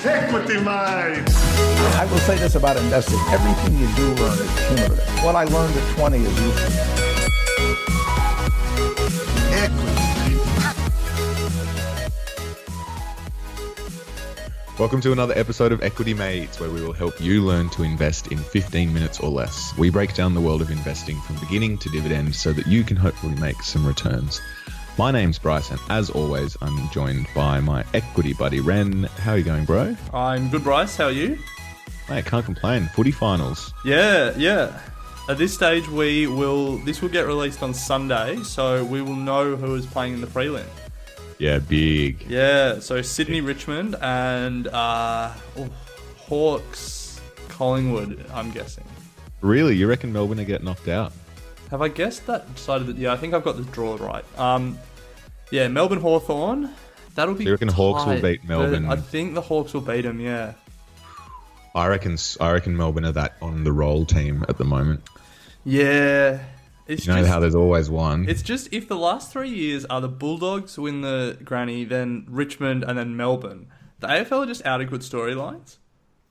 Equity, mate! I will say this about investing. Everything you do learn is cumulative. What I learned at 20 is useful. Welcome to another episode of Equity Mates, where we will help you learn to invest in 15 minutes or less. We break down the world of investing from beginning to dividend so that you can hopefully make some returns. My name's Bryce, and as always, I'm joined by my equity buddy, Ren. How are you going, bro? I'm good, Bryce. How are you? Mate, can't complain. Footy finals. Yeah. At this stage, this will get released on Sunday, so we will know who is playing in the prelim. Yeah, big. Yeah, so Sydney, Richmond, and Hawks, Collingwood, I'm guessing. Really? You reckon Melbourne will get knocked out? Have I guessed that side of it? Yeah, I think I've got the draw right. Yeah, Melbourne, Hawthorn. That'll be. You reckon Hawks will beat Melbourne? I think the Hawks will beat them. Yeah. I reckon Melbourne are that on the roll team at the moment. Yeah. It's you know how there's always one. It's just if the last 3 years are the Bulldogs win the granny, then Richmond, and then Melbourne. The AFL are just out of good storylines.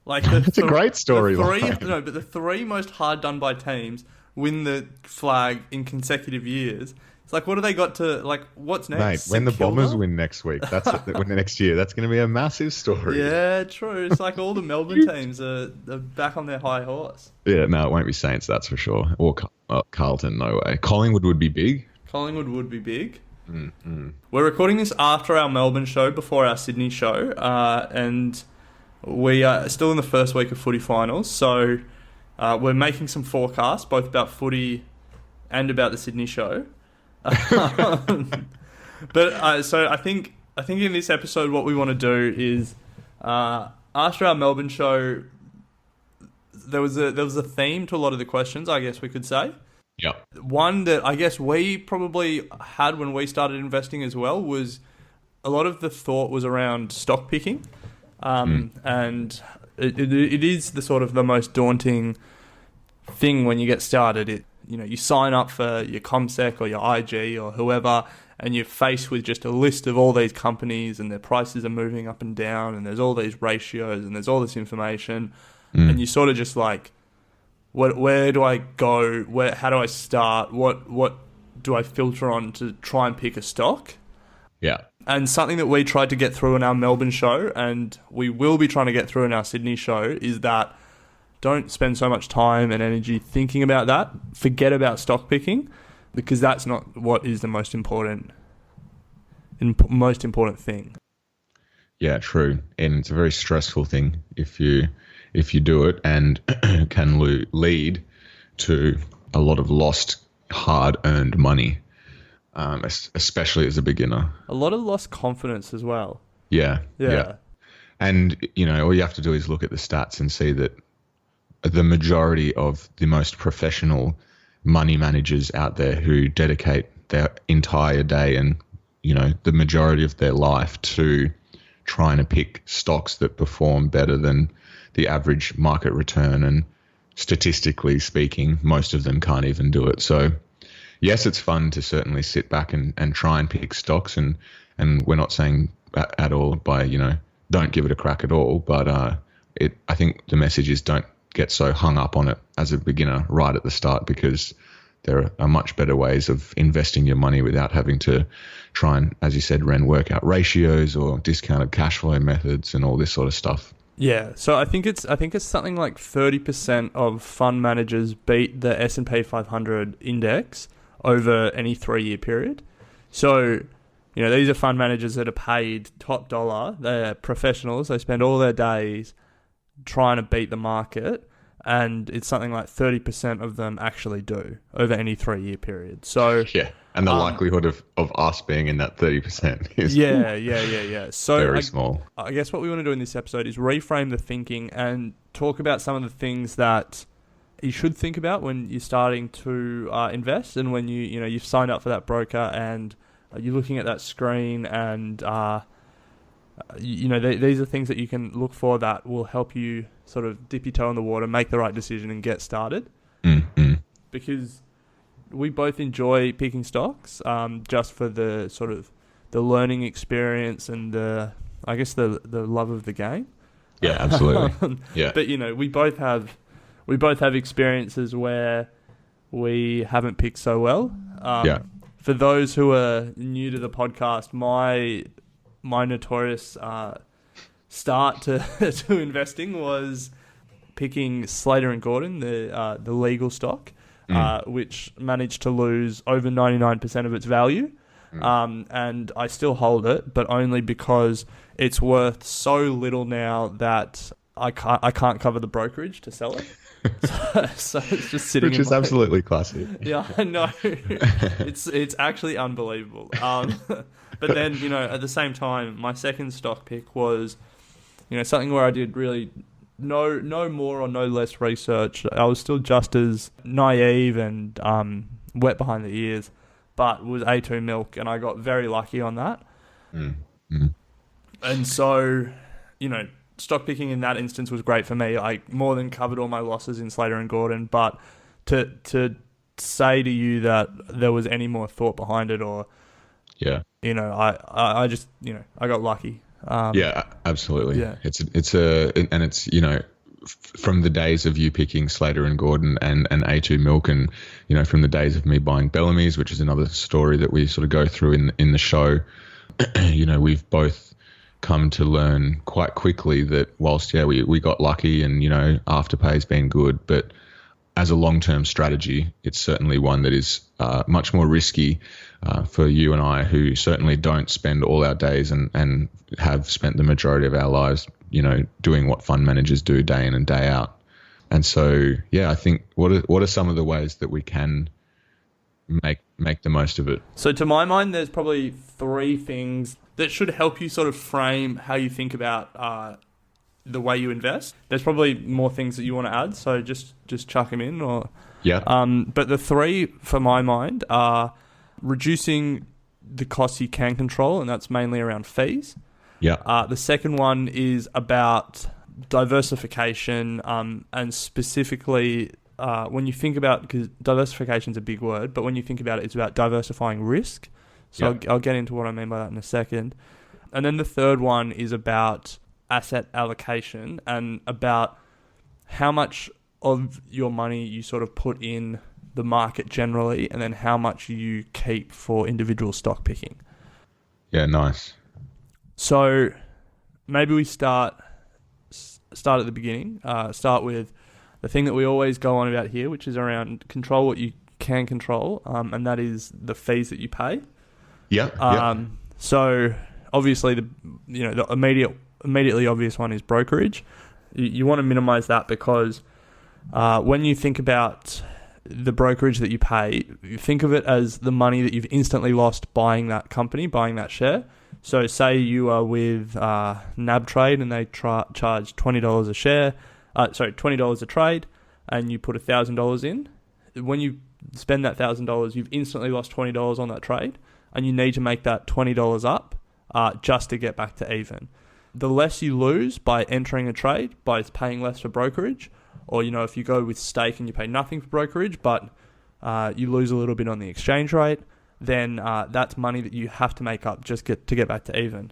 Like it's a great storyline. No, but the three most hard done by teams win the flag in consecutive years. It's like, what do they got to, like, what's next? Mate, when the Bombers win next week, when the next year, that's going to be a massive story. Yeah, true. It's like all the Melbourne teams are back on their high horse. Yeah, no, it won't be Saints, that's for sure. Or Carlton, no way. Collingwood would be big. Mm-hmm. We're recording this after our Melbourne show, before our Sydney show, and we are still in the first week of footy finals, so we're making some forecasts, both about footy and about the Sydney show. But so I think in this episode what we want to do is after our Melbourne show there was a theme to a lot of the questions, I guess we could say. Yeah. One that I guess we probably had when we started investing as well was a lot of the thought was around stock picking, and it is the sort of the most daunting thing when you get started. You sign up for your ComSec or your IG or whoever, and you're faced with just a list of all these companies and their prices are moving up and down, and there's all these ratios and there's all this information, and you sort of just like, where do I go? How do I start? What do I filter on to try and pick a stock? Yeah. And something that we tried to get through in our Melbourne show, and we will be trying to get through in our Sydney show, is that don't spend so much time and energy thinking about that. Forget about stock picking, because that's not what is the most important thing. Yeah, true. And it's a very stressful thing if you do it, and can lead to a lot of lost, hard-earned money, especially as a beginner. A lot of lost confidence as well. Yeah. And, all you have to do is look at the stats and see that the majority of the most professional money managers out there who dedicate their entire day and, the majority of their life to trying to pick stocks that perform better than the average market return. And statistically speaking, most of them can't even do it. So yes, it's fun to certainly sit back and try and pick stocks. And we're not saying at all by, don't give it a crack at all. But I think the message is don't get so hung up on it as a beginner right at the start, because there are much better ways of investing your money without having to try and, as you said, Ren, work out ratios or discounted cash flow methods and all this sort of stuff. Yeah, so I think it's something like 30% of fund managers beat the S&P 500 index over any 3-year period. So, these are fund managers that are paid top dollar. They're professionals. They spend all their days trying to beat the market, and it's something like 30% of them actually do over any 3-year period. So yeah, and the likelihood of us being in that 30% is so very small. I guess what we want to do in this episode is reframe the thinking and talk about some of the things that you should think about when you're starting to invest, and when you've signed up for that broker and you're looking at that screen, and these are things that you can look for that will help you sort of dip your toe in the water, make the right decision, and get started. Mm-hmm. Because we both enjoy picking stocks, just for the sort of the learning experience and the I guess the love of the game. Yeah, absolutely. Yeah. But we both have experiences where we haven't picked so well. For those who are new to the podcast, my notorious start to to investing was picking Slater and Gordon, the legal stock, which managed to lose over 99% of its value. And I still hold it, but only because it's worth so little now that I can't cover the brokerage to sell it. So it's just sitting. Which is absolutely classic. Yeah, I know. It's actually unbelievable. But then at the same time, my second stock pick was something where I did really no more or no less research. I was still just as naive and wet behind the ears, but was A2 Milk, and I got very lucky on that. And so, stock picking in that instance was great for me. I more than covered all my losses in Slater and Gordon, but to say to you that there was any more thought behind it, or I just I got lucky. Yeah, absolutely. Yeah, it's from the days of you picking Slater and Gordon and A2 Milk, and from the days of me buying Bellamy's, which is another story that we sort of go through in the show. We've both come to learn quite quickly that whilst we got lucky and Afterpay's been good, but as a long-term strategy, it's certainly one that is much more risky for you and I, who certainly don't spend all our days and have spent the majority of our lives doing what fund managers do day in and day out. And so I think what are some of the ways that we can make the most of it? So to my mind, there's probably three things that should help you sort of frame how you think about the way you invest. There's probably more things that you want to add, so just chuck them in. But the three, for my mind, are reducing the costs you can control, and that's mainly around fees. The second one is about diversification, and specifically when you think about, because diversification is a big word, but when you think about it, it's about diversifying risk. So I'll get into what I mean by that in a second. And then the third one is about asset allocation and about how much of your money you sort of put in the market generally, and then how much you keep for individual stock picking. Yeah, nice. So maybe we start at the beginning. Start with the thing that we always go on about here, which is around control what you can control, and that is the fees that you pay. So obviously the immediately obvious one is brokerage. You want to minimize that because when you think about the brokerage that you pay, you think of it as the money that you've instantly lost buying that company, buying that share. So say you are with NAB Trade and they charge $20 a share, $20 a trade, and you put $1,000 in. When you spend that $1,000, you've instantly lost $20 on that trade, and you need to make that $20 up just to get back to even. The less you lose by entering a trade, by paying less for brokerage, or if you go with stake and you pay nothing for brokerage, but you lose a little bit on the exchange rate, then that's money that you have to make up just to get back to even.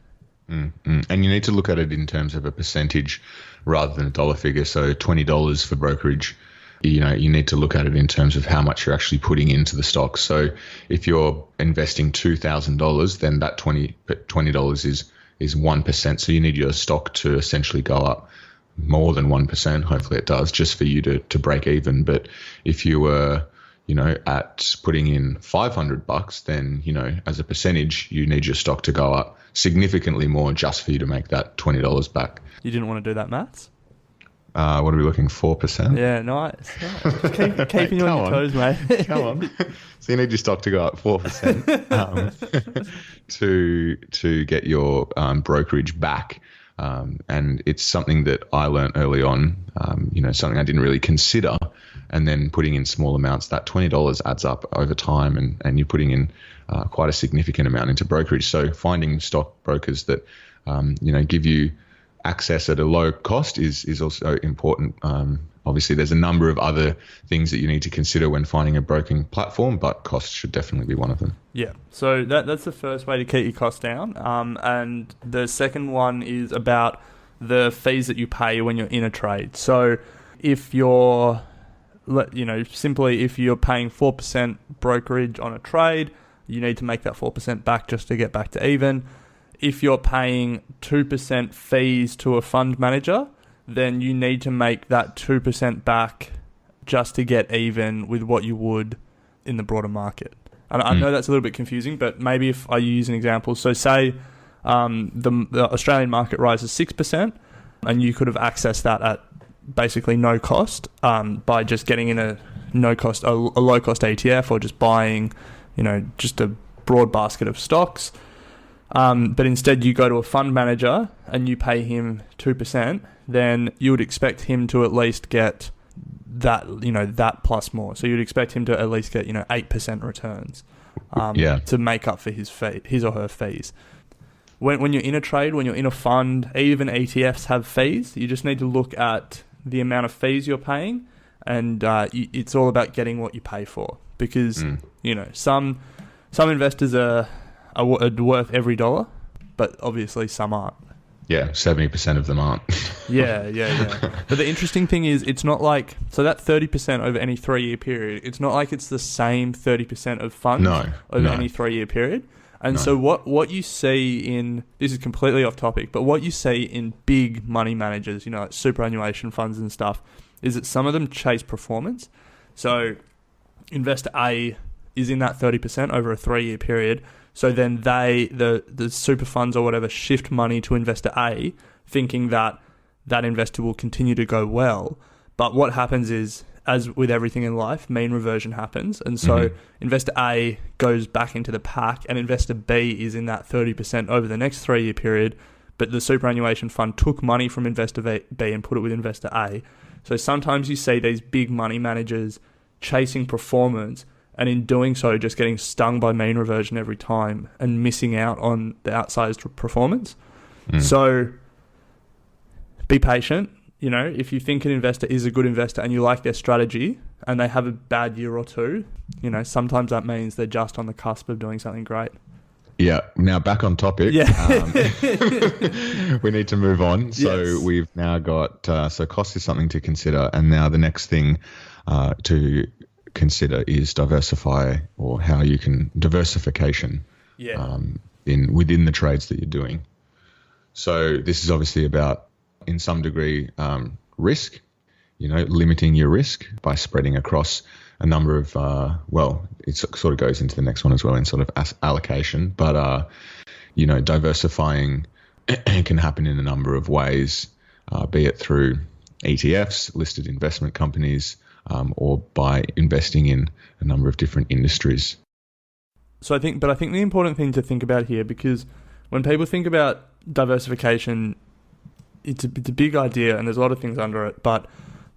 And you need to look at it in terms of a percentage rather than a dollar figure. So $20 for brokerage, you need to look at it in terms of how much you're actually putting into the stock. So if you're investing $2,000, then that $20 is 1%. So you need your stock to essentially go up more than 1%. Hopefully it does, just for you to break even. But if you were at putting in $500, then, as a percentage, you need your stock to go up significantly more just for you to make that $20 back. You didn't want to do that maths? What are we looking, 4%? Yeah, nice. Keeping you on your toes, mate. Come on. So you need your stock to go up 4% to get your brokerage back. And it's something that I learned early on, something I didn't really consider. And then putting in small amounts, that $20 adds up over time, and you're putting in quite a significant amount into brokerage. So finding stock brokers that, give you access at a low cost is also important. Obviously, there's a number of other things that you need to consider when finding a broking platform, but cost should definitely be one of them. Yeah, so that's the first way to keep your costs down. And the second one is about the fees that you pay when you're in a trade. So if you're, simply if you're paying 4% brokerage on a trade, you need to make that 4% back just to get back to even. If you're paying 2% fees to a fund manager, then you need to make that 2% back just to get even with what you would in the broader market. And I know that's a little bit confusing, but maybe if I use an example. So say the Australian market rises 6%, and you could have accessed that at basically no cost by just getting in a low-cost ETF or just buying, just a broad basket of stocks. But instead you go to a fund manager and you pay him 2%, then you would expect him to at least get that, that plus more. So you'd expect him to at least get, 8% returns to make up for his or her fees. When you're in a trade, when you're in a fund, even ETFs have fees. You just need to look at the amount of fees you're paying, and it's all about getting what you pay for. Because, some investors are worth every dollar, but obviously some aren't. Yeah, 70% of them aren't. Yeah. But the interesting thing is, it's not like, so that 30% over any 3-year period, it's not like it's the same 30% of funds over any 3-year period. And so what you see in, this is completely off topic, but what you see in big money managers, like superannuation funds and stuff, is that some of them chase performance. So investor A is in that 30% over a 3-year period. So then the super funds or whatever shift money to investor A, thinking that investor will continue to go well. But what happens is, as with everything in life, mean reversion happens. And so investor A goes back into the pack and investor B is in that 30% over the next 3-year period. But the superannuation fund took money from investor B and put it with investor A. So sometimes you see these big money managers chasing performance, and in doing so, just getting stung by mean reversion every time and missing out on the outsized performance. So be patient. If you think an investor is a good investor and you like their strategy and they have a bad year or two, sometimes that means they're just on the cusp of doing something great. Yeah. Now back on topic. Yeah. We need to move on. So Yes. we've now got, so cost is something to consider. And now the next thing to consider is diversify, or how you can diversification within the trades that you're doing. So this is obviously about, in some degree, risk, limiting your risk by spreading across a number of, it sort of goes into the next one as well in sort of allocation, but, diversifying can happen in a number of ways, be it through ETFs, listed investment companies, or by investing in a number of different industries. So I think the important thing to think about here, because when people think about diversification, it's a big idea and there's a lot of things under it. But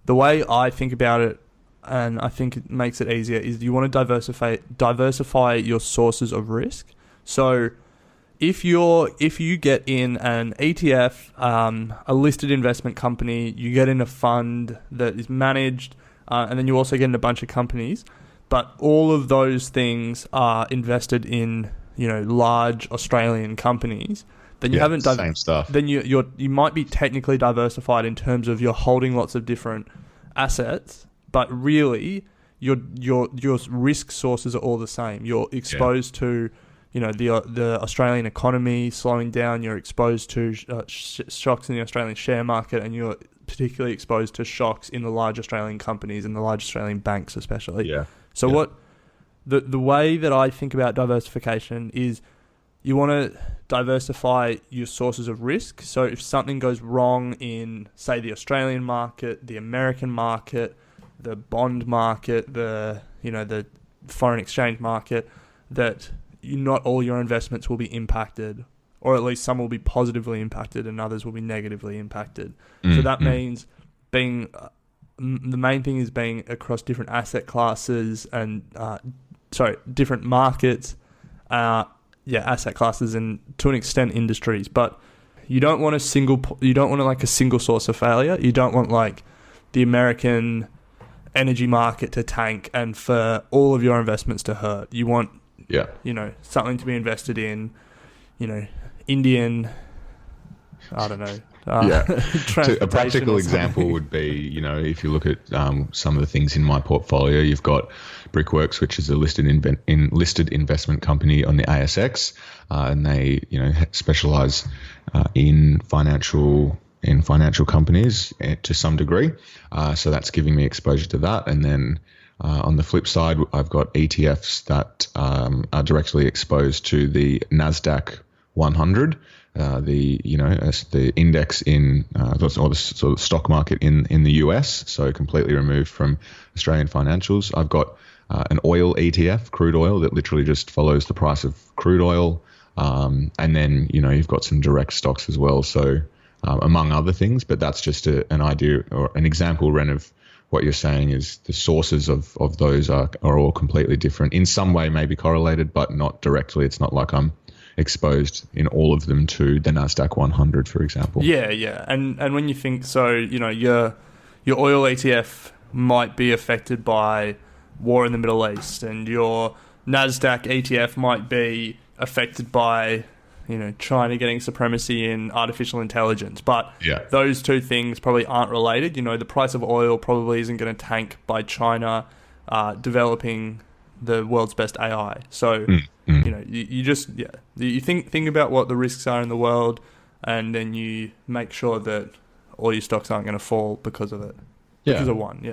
the way I think about it, and I think it makes it easier, is you want to diversify your sources of risk. So if you get in an ETF, a listed investment company, you get in a fund that is managed, and then you also get in a bunch of companies, but all of those things are invested in, large Australian companies, then you haven't done same stuff. Then you might be technically diversified in terms of you're holding lots of different assets, but really your risk sources are all the same. You're exposed to, the Australian economy slowing down. You're exposed to shocks in the Australian share market, and you're particularly exposed to shocks in the large Australian companies and the large Australian banks, especially. Yeah. So what the way that I think about diversification is, you want to diversify your sources of risk. So if something goes wrong in, say, the Australian market, the American market, the bond market, the foreign exchange market, that not all your investments will be impacted, or at least some will be positively impacted and others will be negatively impacted. So that means the main thing is being across different asset classes and different markets, asset classes and to an extent industries. But you don't want like a single source of failure. You don't want like the American energy market to tank and for all of your investments to hurt. You want, something to be invested in, Indian, I don't know. A practical example would be, if you look at some of the things in my portfolio, you've got Brickworks, which is a listed investment company on the ASX, and they, specialize in financial companies to some degree. So that's giving me exposure to that. And then on the flip side, I've got ETFs that are directly exposed to the NASDAQ 100. The index in or the sort of stock market in the US, so completely removed from Australian financials. I've got an oil ETF, crude oil, that literally just follows the price of crude oil, and then you've got some direct stocks as well. So among other things, but that's just an idea or an example, Ren, of what you're saying is the sources of those are all completely different. In some way, maybe correlated, but not directly. It's not like I'm exposed in all of them to the NASDAQ 100, for example. Yeah. And when you think so, your oil ETF might be affected by war in the Middle East, and your NASDAQ ETF might be affected by, China getting supremacy in artificial intelligence. But those two things probably aren't related. The price of oil probably isn't going to tank by China developing the world's best AI. So, you just, you think about what the risks are in the world, and then you make sure that all your stocks aren't going to fall because of it. Because of one,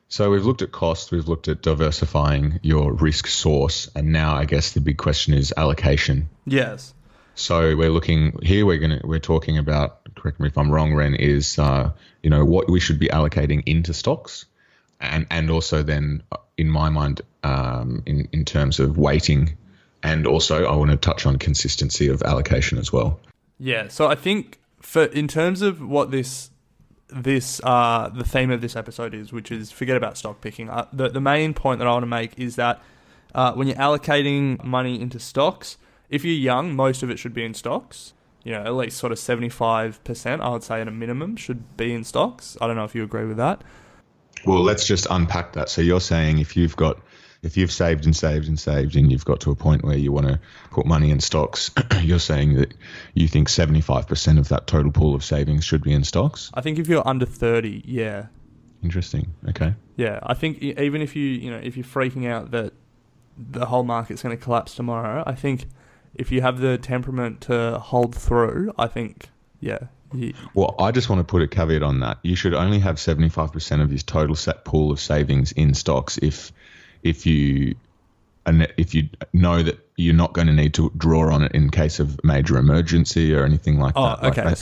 So we've looked at cost, we've looked at diversifying your risk source, and now I guess the big question is allocation. Yes. So we're looking here. We're talking about, correct me if I'm wrong, Ren, is what we should be allocating into stocks, and also then in my mind in terms of weighting, and also I want to touch on consistency of allocation as well. Yeah. So I think in terms of what the theme of this episode is, which is forget about stock picking. The main point that I want to make is that when you're allocating money into stocks, if you're young, most of it should be in stocks. At least sort of 75%, I would say at a minimum, should be in stocks. I don't know if you agree with that. Well, let's just unpack that. So you're saying if you've saved and saved and saved, and you've got to a point where you want to put money in stocks, you're saying that you think 75% of that total pool of savings should be in stocks? I think if you're under 30, yeah. Interesting. Okay. Yeah, I think even if if you're freaking out that the whole market's going to collapse tomorrow, I think if you have the temperament to hold through, I think, Well, I just want to put a caveat on that. You should only have 75% of your total set pool of savings in stocks if you know that you're not going to need to draw on it in case of major emergency or anything like that. Oh, okay.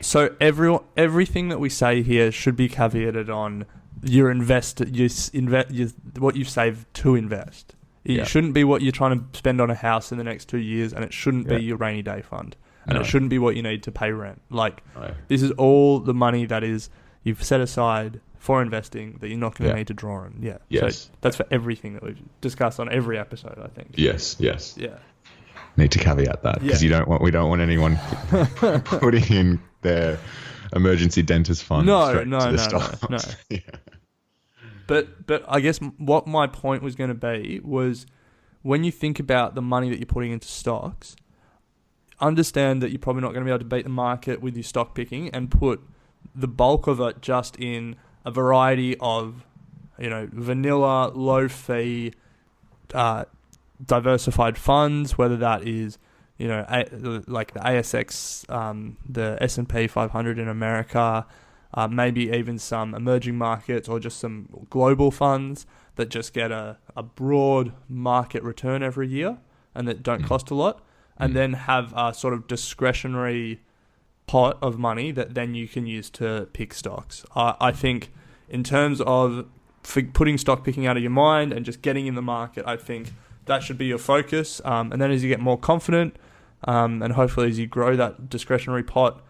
So everything that we say here should be caveated on what you've saved to invest. It shouldn't be what you're trying to spend on a house in the next 2 years, and it shouldn't be your rainy day fund, and it shouldn't be what you need to pay rent. This is all the money that is you've set aside for investing that you're not going to need to draw on. Yeah. Yes. So that's for everything that we've discussed on every episode, I think. Yes. Yeah. Need to caveat that because we don't want anyone putting in their emergency dentist fund. No. Yeah. But I guess what my point was going to be was when you think about the money that you're putting into stocks, understand that you're probably not going to be able to beat the market with your stock picking, and put the bulk of it just in a variety of, vanilla, low fee, diversified funds, whether that is, like the ASX, the S&P 500 in America, maybe even some emerging markets, or just some global funds that just get a broad market return every year and that don't cost a lot, and then have a sort of discretionary pot of money that then you can use to pick stocks. I think in terms of putting stock picking out of your mind and just getting in the market, I think that should be your focus. And then as you get more confident, and hopefully as you grow that discretionary pot,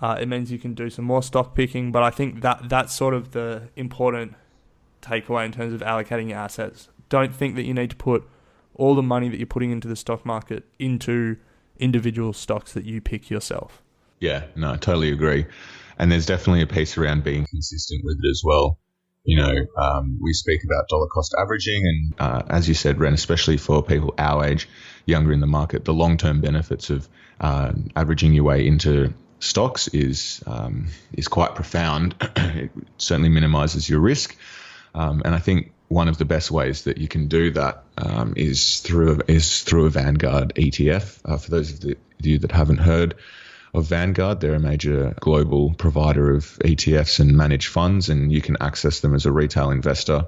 it means you can do some more stock picking. But I think that's sort of the important takeaway in terms of allocating your assets. Don't think that you need to put all the money that you're putting into the stock market into individual stocks that you pick yourself. Yeah, no, I totally agree. And there's definitely a piece around being consistent with it as well. We speak about dollar cost averaging, and as you said, Ren, especially for people our age, younger in the market, the long-term benefits of averaging your way into stocks is quite profound. It certainly minimizes your risk, and I think one of the best ways that you can do that is through a Vanguard ETF. For those of you that haven't heard of Vanguard, they're a major global provider of ETFs and managed funds, and you can access them as a retail investor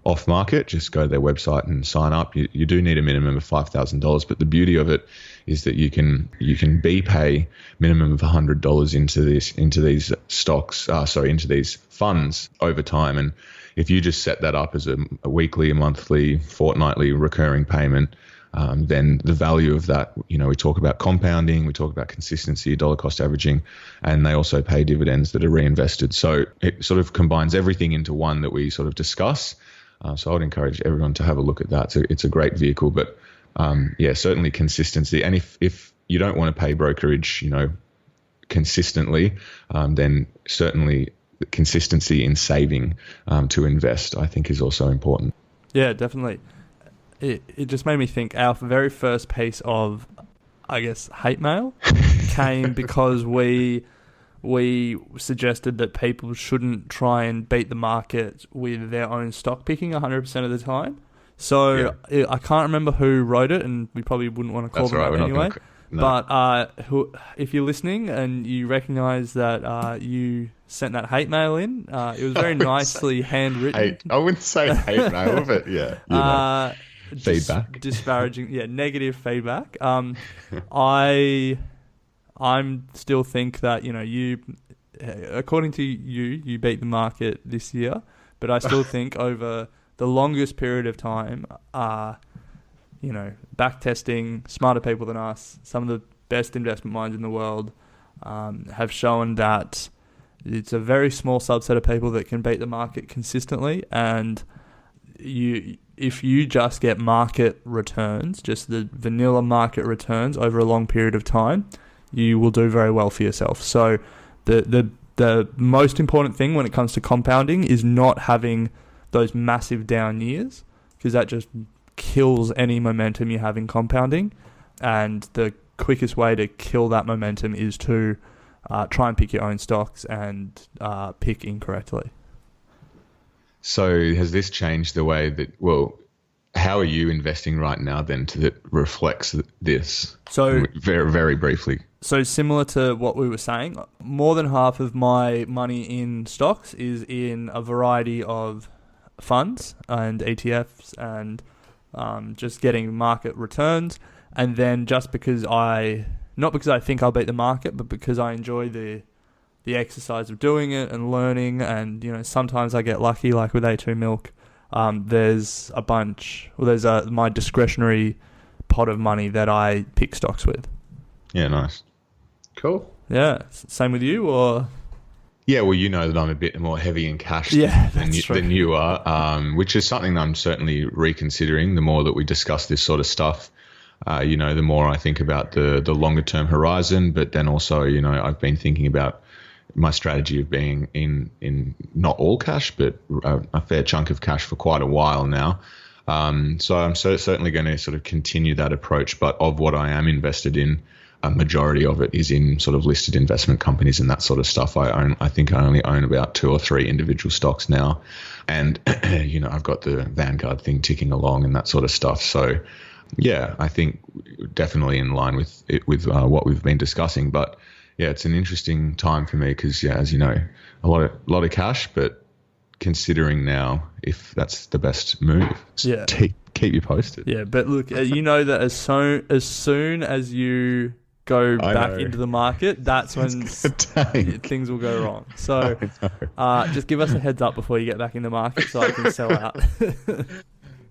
off market. Just go to their website and sign up. You do need a minimum of $5,000, but the beauty of it is that you can pay minimum of $100 into these stocks, into these funds over time. And if you just set that up as a weekly, a monthly, fortnightly recurring payment, then the value of that, we talk about compounding, we talk about consistency, dollar cost averaging, and they also pay dividends that are reinvested. So it sort of combines everything into one that we sort of discuss. So I would encourage everyone to have a look at that. So it's a great vehicle, but certainly consistency. And if you don't want to pay brokerage, consistently, then certainly consistency in saving to invest, I think, is also important. Yeah, definitely. It just made me think our very first piece of, I guess, hate mail came because we suggested that people shouldn't try and beat the market with their own stock picking 100% of the time. So I can't remember who wrote it, and we probably wouldn't want to call them out anyway. No. But if you're listening and you recognise that you sent that hate mail in, it was very nicely handwritten. I wouldn't say hate mail, but yeah. Feedback. Disparaging, negative feedback. I still think that, you, according to you beat the market this year, but I still think over the longest period of time, back testing, smarter people than us, some of the best investment minds in the world, have shown that it's a very small subset of people that can beat the market consistently. And if you just get market returns, just the vanilla market returns over a long period of time, you will do very well for yourself. So the most important thing when it comes to compounding is not having those massive down years, because that just kills any momentum you have in compounding. And the quickest way to kill that momentum is to try and pick your own stocks and pick incorrectly. So has this changed the way that, how are you investing right now then that reflects this? So very, very briefly. So similar to what we were saying, more than half of my money in stocks is in a variety of funds and ETFs and just getting market returns. And then just because not because I think I'll beat the market, but because I enjoy the exercise of doing it and learning, and sometimes I get lucky, like with A2 Milk. There's a bunch. There's my discretionary pot of money that I pick stocks with. Yeah, nice, cool. Yeah, same with you, or? Yeah, well, that I'm a bit more heavy in cash than you are, which is something I'm certainly reconsidering. The more that we discuss this sort of stuff, the more I think about the longer term horizon. But then also, I've been thinking about my strategy of being in not all cash, but a fair chunk of cash for quite a while now. So I'm certainly going to sort of continue that approach. But of what I am invested in, a majority of it is in sort of listed investment companies and that sort of stuff. I think I only own about 2 or 3 individual stocks now. And, I've got the Vanguard thing ticking along and that sort of stuff. So, yeah, I think definitely in line with what we've been discussing. But, yeah, it's an interesting time for me because, as you know, a lot of cash, but considering now if that's the best move. Yeah. Keep you posted. Yeah, but look, that as soon as you go back into the market, that's when things will go wrong. So just give us a heads up before you get back in the market so I can sell out.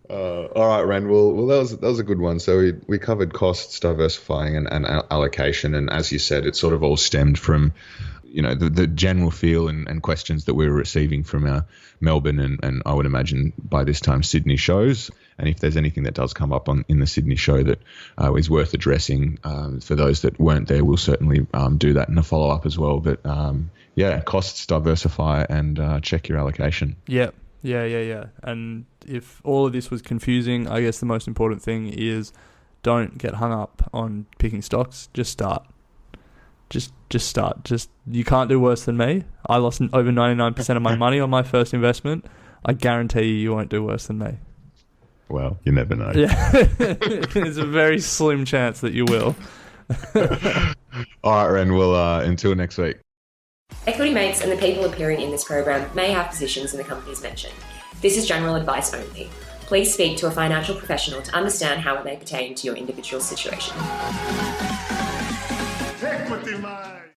All right, Ren. Well, that was a good one. So we covered costs, diversifying, and allocation. And as you said, it sort of all stemmed from, the general feel and questions that we were receiving from our Melbourne and I would imagine by this time Sydney shows. And if there's anything that does come up in the Sydney show that is worth addressing for those that weren't there, we'll certainly do that in a follow-up as well. But costs, diversify, and check your allocation. Yeah. And if all of this was confusing, I guess the most important thing is don't get hung up on picking stocks. Just start. Just start. You can't do worse than me. I lost over 99% of my money on my first investment. I guarantee you won't do worse than me. Well, you never know. Yeah, there's a very slim chance that you will. All right, Ren. We'll until next week. Equity Mates and the people appearing in this program may have positions in the companies mentioned. This is general advice only. Please speak to a financial professional to understand how it may pertain to your individual situation. Equity Mates.